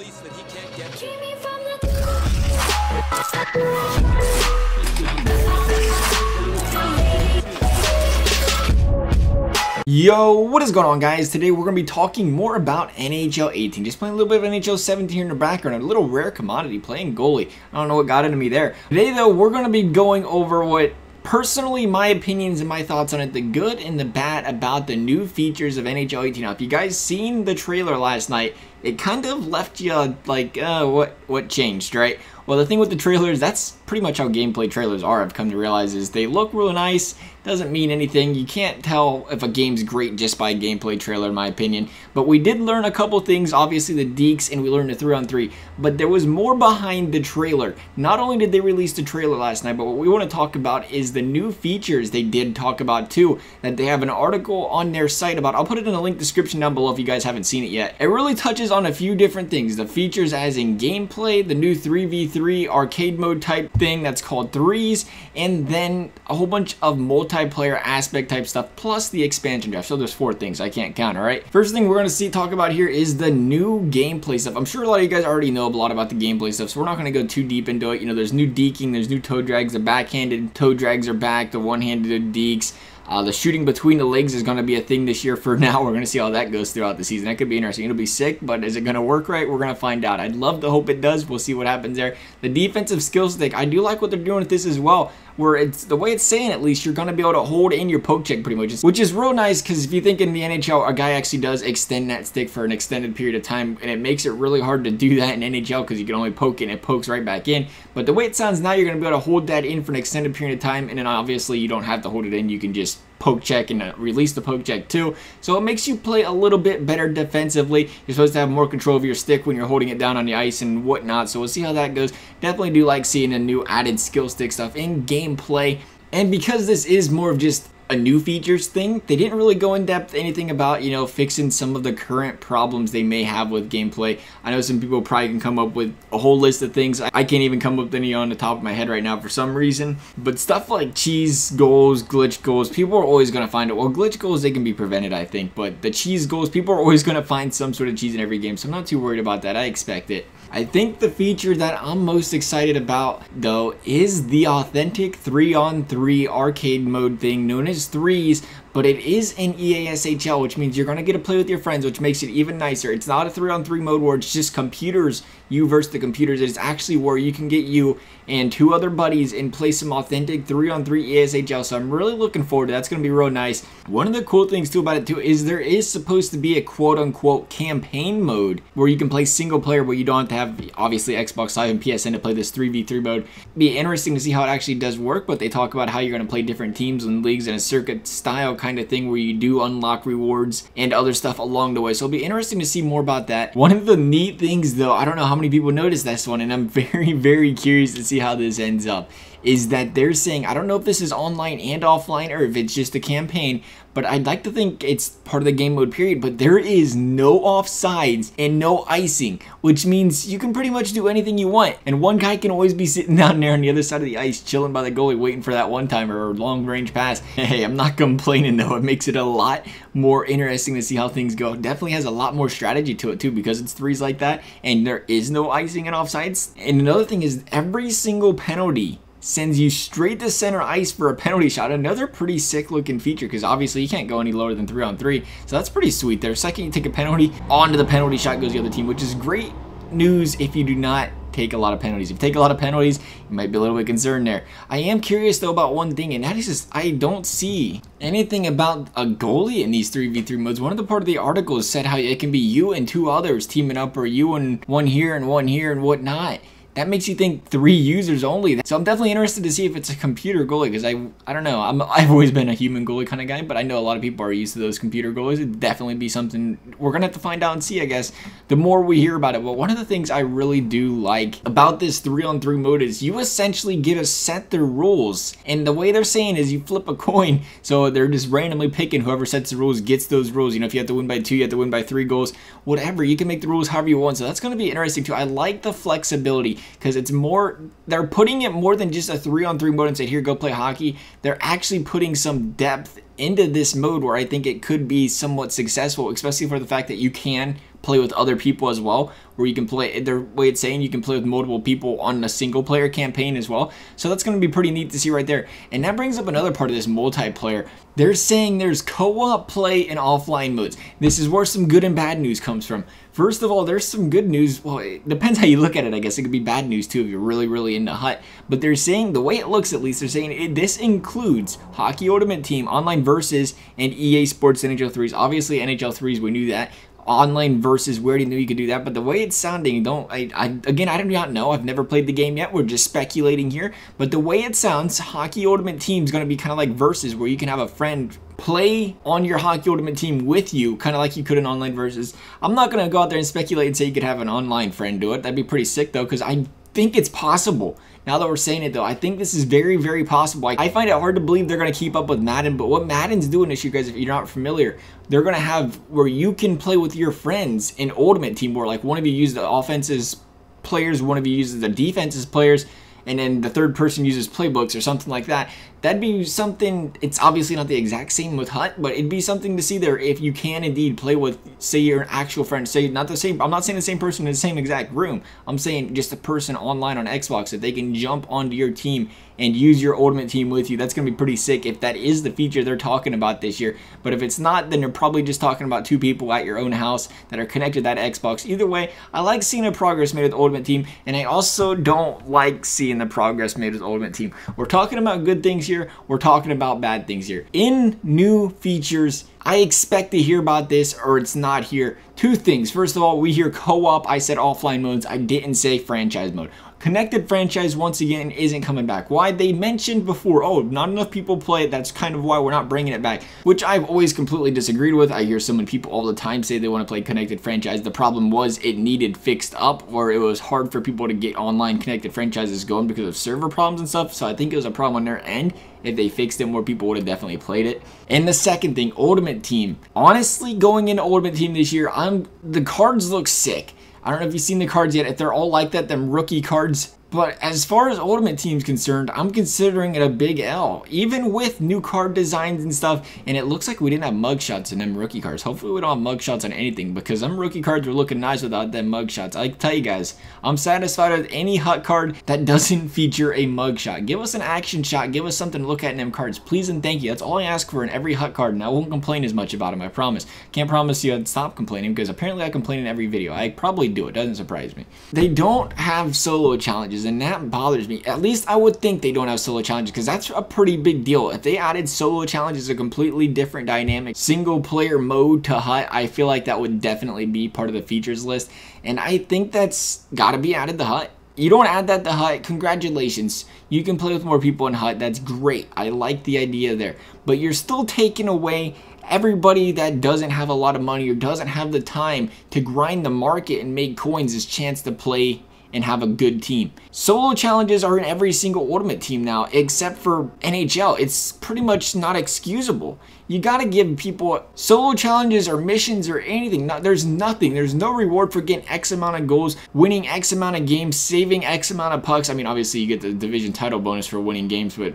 release that he can't get to. Yo, what is going on, guys? Today we're going to be talking more about NHL 18. Just playing a little bit of NHL 17 here in the background. A little rare commodity, playing goalie. I don't know what got into me there. Today, though, we're going to be going over what, personally, my opinions and my thoughts on it, the good and the bad about the new features of NHL 18. Now, if you guys seen the trailer last night, it kind of left you like, what changed, right? Well, the thing with the trailers, that's pretty much how gameplay trailers are, I've come to realize, is they look really nice, doesn't mean anything. You can't tell if a game's great just by a gameplay trailer, in my opinion. But we did learn a couple things, obviously the dekes, and we learned the 3-on-3. But there was more behind the trailer. Not only did they release the trailer last night, but what we want to talk about is the new features they did talk about too, that they have an article on their site about. I'll put it in the link description down below if you guys haven't seen it yet. It really touches on a few different things. The features as in gameplay, the new 3v3 arcade mode type thing that's called threes, and then a whole bunch of multiplayer aspect type stuff, plus the expansion draft. So there's 4 things I can't count, alright? First thing we're going to talk about here is the new gameplay stuff. I'm sure a lot of you guys already know a lot about the gameplay stuff, so we're not going to go too deep into it. You know, there's new deking, there's new toe drags, the backhanded toe drags are back, the one-handed dekes. The shooting between the legs is going to be a thing this year for now. We're going to see how that goes throughout the season. That could be interesting. It'll be sick, but is it going to work right? We're going to find out. I'd love to hope it does. We'll see what happens there. The defensive skill stick, I do like what they're doing with this as well, where it's the way it's saying, at least, you're going to be able to hold in your poke check pretty much, which is real nice, because if you think in the NHL, a guy actually does extend that stick for an extended period of time, and it makes it really hard to do that in NHL because you can only poke it and it pokes right back in. But the way it sounds now, you're going to be able to hold that in for an extended period of time, and then obviously you don't have to hold it in. You can just poke check and release the poke check too. So it makes you play a little bit better defensively. You're supposed to have more control of your stick when you're holding it down on the ice and whatnot. So we'll see how that goes. Definitely do like seeing a new added skill stick stuff in gameplay. And because this is more of just a new features thing, they didn't really go in depth anything about, you know, fixing some of the current problems they may have with gameplay. I know some people probably can come up with a whole list of things. I can't even come up with any on the top of my head right now for some reason. But stuff like cheese goals, glitch goals, people are always going to find it. Well, glitch goals, they can be prevented, I think. But the cheese goals, people are always going to find some sort of cheese in every game. So I'm not too worried about that. I expect it. I think the feature that I'm most excited about, though, is the authentic 3-on-3 arcade mode thing known as threes, but it is in EASHL, which means you're going to get to play with your friends, which makes it even nicer. It's not a 3-on-3 mode where it's just computers, you versus the computers. It's actually where you can get you and 2 other buddies and play some authentic 3-on-3 EASHL, so I'm really looking forward to that. That's going to be real nice. One of the cool things, too, about it, too, is there is supposed to be a quote-unquote campaign mode where you can play single player, but you don't have to have, obviously, Xbox Live and PSN to play this 3v3 mode. It'd be interesting to see how it actually does work, but they talk about how you're going to play different teams and leagues in a circuit style kind of thing where you do unlock rewards and other stuff along the way. So it'll be interesting to see more about that. One of the neat things, though, I don't know how many people noticed this one, and I'm very, very curious to see how this ends up, is that they're saying, I don't know if this is online and offline or if it's just a campaign, but I'd like to think it's part of the game mode period, but there is no offsides and no icing, which means you can pretty much do anything you want. And one guy can always be sitting down there on the other side of the ice chilling by the goalie waiting for that one-timer or long-range pass. Hey, I'm not complaining though. It makes it a lot more interesting to see how things go. Definitely has a lot more strategy to it too because it's threes like that and there is no icing and offsides. And another thing is every single penalty sends you straight to center ice for a penalty shot. Another pretty sick looking feature because obviously you can't go any lower than 3-on-3. So that's pretty sweet there. Second you take a penalty, onto the penalty shot goes the other team, which is great news if you do not take a lot of penalties. If you take a lot of penalties, you might be a little bit concerned there. I am curious though about one thing, and that is just I don't see anything about a goalie in these 3v3 modes. One of the part of the articles said how it can be you and 2 others teaming up, or you and one here and whatnot. That makes you think 3 users only. So I'm definitely interested to see if it's a computer goalie, because I don't know. I've always been a human goalie kind of guy, but I know a lot of people are used to those computer goalies. It'd definitely be something we're gonna have to find out and see, I guess, the more we hear about it. But one of the things I really do like about this 3-on-3 mode is you essentially get to set the rules, and the way they're saying is you flip a coin, so they're just randomly picking whoever sets the rules gets those rules. You know, if you have to win by 2, you have to win by 3 goals, whatever. You can make the rules however you want. So that's gonna be interesting too. I like the flexibility, because it's more, they're putting it more than just a 3-on-3 mode and say, here, go play hockey. They're actually putting some depth into this mode where I think it could be somewhat successful, especially for the fact that you can play with other people as well, where you can play, the way it's saying you can play with multiple people on a single player campaign as well. So that's going to be pretty neat to see right there. And that brings up another part of this multiplayer. They're saying there's co-op play in offline modes. This is where some good and bad news comes from. First of all, there's some good news. Well, it depends how you look at it. I guess it could be bad news too if you're really into HUT. But they're saying, the way it looks at least, they're saying this includes Hockey Ultimate Team, Online Versus, and EA Sports NHL 3s. Obviously, NHL 3s, we knew that. Online Versus, we already knew you could do that, but the way it's sounding, again, I do not know. I've never played the game yet. We're just speculating here. But the way it sounds, Hockey Ultimate Team is going to be kind of like Versus, where you can have a friend play on your Hockey Ultimate Team with you, kind of like you could in Online Versus. I'm not going to go out there and speculate and say you could have an online friend do it. That'd be pretty sick, though, because I think it's possible. Now that we're saying it, though, I think this is very possible. I find it hard to believe they're going to keep up with Madden, but what Madden's doing this year, guys, if you're not familiar, they're going to have where you can play with your friends in Ultimate Team, where like one of you uses the offense's players, one of you uses the defense's players, and then the third person uses playbooks or something like that. That'd be something. It's obviously not the exact same with HUT, but it'd be something to see there if you can indeed play with, say, your actual friend. Say, not the same, I'm not saying the same person in the same exact room. I'm saying just a person online on Xbox, that they can jump onto your team and use your Ultimate Team with you. That's going to be pretty sick if that is the feature they're talking about this year. But if it's not, then they're probably just talking about two people at your own house that are connected to that Xbox. Either way, I like seeing the progress made with Ultimate Team, and I also don't like seeing the progress made with Ultimate Team. We're talking about good things here. We're talking about bad things here. In new features, I expect to hear about this, or it's not here. Two things. First of all, we hear co-op. I said offline modes. I didn't say franchise mode. Connected franchise, once again, isn't coming back. Why? They mentioned before, oh, not enough people play it. That's kind of why we're not bringing it back, which I've always completely disagreed with. I hear so many people all the time say they want to play connected franchise. The problem was it needed fixed up, or it was hard for people to get online connected franchises going because of server problems and stuff. So I think it was a problem on their end. If they fixed it, more people would have definitely played it. And the second thing, Ultimate Team. Honestly, going into Ultimate Team this year, the cards look sick. I don't know if you've seen the cards yet, if they're all like that, them rookie cards. But as far as Ultimate Team's concerned, I'm considering it a big L. Even with new card designs and stuff, and it looks like we didn't have mugshots in them rookie cards. Hopefully we don't have mugshots on anything, because them rookie cards were looking nice without them mugshots. I tell you guys, I'm satisfied with any HUT card that doesn't feature a mugshot. Give us an action shot, give us something to look at in them cards, please and thank you. That's all I ask for in every HUT card, and I won't complain as much about them, I promise. Can't promise you I'd stop complaining, because apparently I complain in every video. I probably do, it doesn't surprise me. They don't have solo challenges, and that bothers me. At least I would think they don't have solo challenges, because that's a pretty big deal. If they added solo challenges, a completely different dynamic single player mode to HUT, I feel like that would definitely be part of the features list, and I think that's got to be added to HUT. You don't add that to HUT, congratulations. You can play with more people in HUT, that's great. I like the idea there, but you're still taking away everybody that doesn't have a lot of money or doesn't have the time to grind the market and make coins as chance to play and have a good team. Solo challenges are in every single Ultimate Team now, except for NHL. It's pretty much not excusable. You gotta give people solo challenges or missions or anything. There's nothing. There's no reward for getting X amount of goals, winning X amount of games, saving X amount of pucks. I mean, obviously you get the division title bonus for winning games, but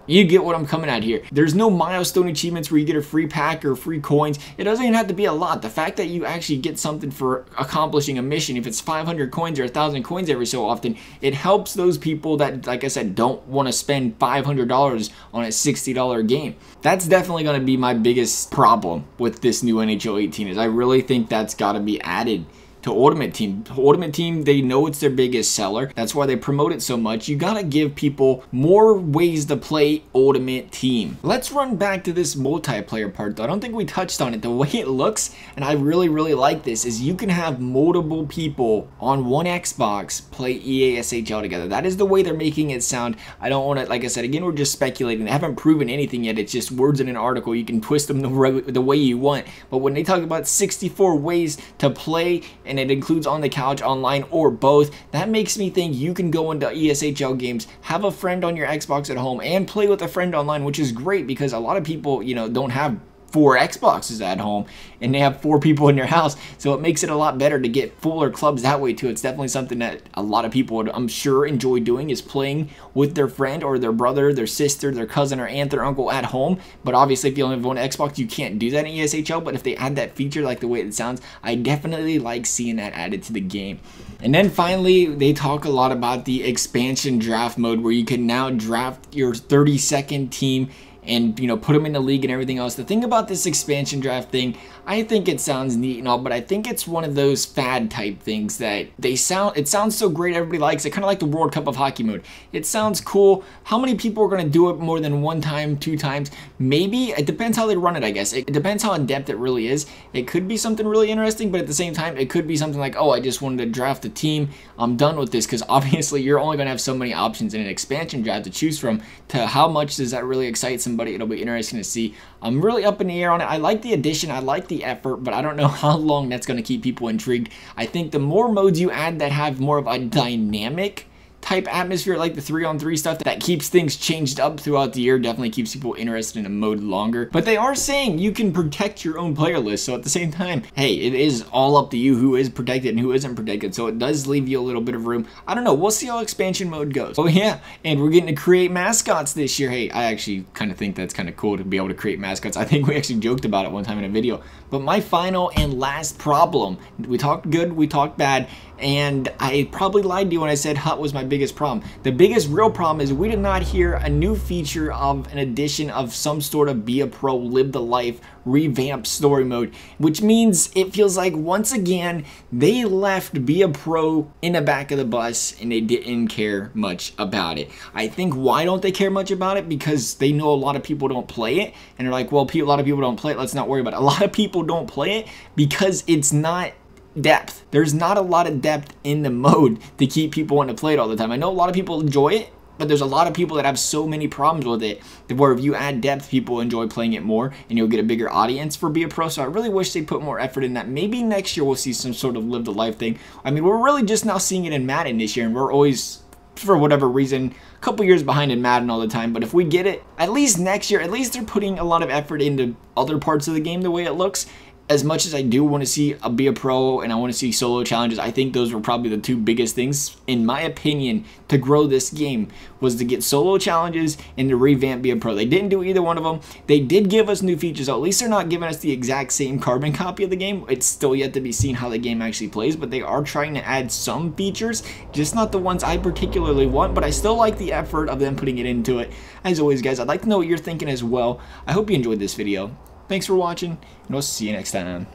you get what I'm coming at here. There's no milestone achievements where you get a free pack or free coins. It doesn't even have to be a lot. The fact that you actually get something for accomplishing a mission, if it's 500 coins or 1,000 coins every so often, it helps those people that, like I said, don't want to spend $500 on a $60 game. That's definitely going to be my biggest problem with this new NHL 18, is I really think that's got to be added to Ultimate Team. Ultimate Team, they know it's their biggest seller. That's why they promote it so much. You gotta give people more ways to play Ultimate Team. Let's run back to this multiplayer part though. I don't think we touched on it. The way it looks, and I really like this, is you can have multiple people on one Xbox play EASHL together. That is the way they're making it sound. I don't want to, like I said, again, we're just speculating. They haven't proven anything yet. It's just words in an article. You can twist them the way you want. But when they talk about 64 ways to play, and it includes on the couch, online, or both, that makes me think you can go into ESHL games, have a friend on your Xbox at home, and play with a friend online, which is great because a lot of people, you know, don't have 4 Xboxes at home and they have 4 people in your house, so it makes it a lot better to get fuller clubs that way too. It's definitely something that a lot of people would, I'm sure, enjoy doing, is playing with their friend or their brother, their sister, their cousin, or aunt, their uncle at home. But obviously if you only have one Xbox, you can't do that in ESHL. But if they add that feature like the way it sounds, I definitely like seeing that added to the game. And then finally, they talk a lot about the expansion draft mode, where you can now draft your 32nd team and, you know, put them in the league and everything else. The thing about this expansion draft thing, I think it sounds neat and all, but I think it's one of those fad type things that it sounds so great, everybody likes it, kind of like the World Cup of Hockey mode. It sounds cool. How many people are going to do it more than 1 time, 2 times? Maybe. It depends how they run it, I guess. It depends how in depth it really is. It could be something really interesting, but at the same time, it could be something like, oh, I just wanted to draft a team, I'm done with this, because obviously you're only going to have so many options in an expansion draft to choose from. To how much does that really excite somebody? It'll be interesting to see. I'm really up in the air on it. I like the addition, I like the effort, but I don't know how long that's going to keep people intrigued. I think the more modes you add that have more of a dynamic type atmosphere, like the 3-on-3 stuff that keeps things changed up throughout the year, definitely keeps people interested in a mode longer. But they are saying you can protect your own player list, so at the same time, hey, it is all up to you who is protected and who isn't protected, so it does leave you a little bit of room. I don't know, we'll see how expansion mode goes. Oh yeah, and we're getting to create mascots this year. Hey, I actually kind of think that's kind of cool to be able to create mascots. I think we actually joked about it one time in a video. But my final and last problem, we talked good, we talked bad, and I probably lied to you when I said HUT was my biggest problem. The biggest real problem is we did not hear a new feature of an addition of some sort of Be a Pro, Live the Life, revamped story mode, which means it feels like once again they left Be a Pro in the back of the bus and they didn't care much about it. I think, why don't they care much about it? Because they know a lot of people don't play it, and they're like, well, a lot of people don't play it, let's not worry about it. A lot of people don't play it because it's not depth. There's not a lot of depth in the mode to keep people wanting to play it all the time. I know a lot of people enjoy it, but there's a lot of people that have so many problems with it that where if you add depth, people enjoy playing it more and you'll get a bigger audience for Be a Pro. So I really wish they put more effort in that. Maybe next year we'll see some sort of Live the Life thing. I mean, we're really just now seeing it in Madden this year, and we're always, for whatever reason, a couple years behind in Madden all the time. But if we get it, at least next year, at least they're putting a lot of effort into other parts of the game the way it looks. As much as I do want to see a Be a Pro and I want to see solo challenges, I think those were probably the 2 biggest things, in my opinion, to grow this game, was to get solo challenges and to revamp Be a Pro. They didn't do either one of them. They did give us new features. At least they're not giving us the exact same carbon copy of the game. It's still yet to be seen how the game actually plays, but they are trying to add some features, just not the ones I particularly want, but I still like the effort of them putting it into it. As always, guys, I'd like to know what you're thinking as well. I hope you enjoyed this video. Thanks for watching, and I'll see you next time.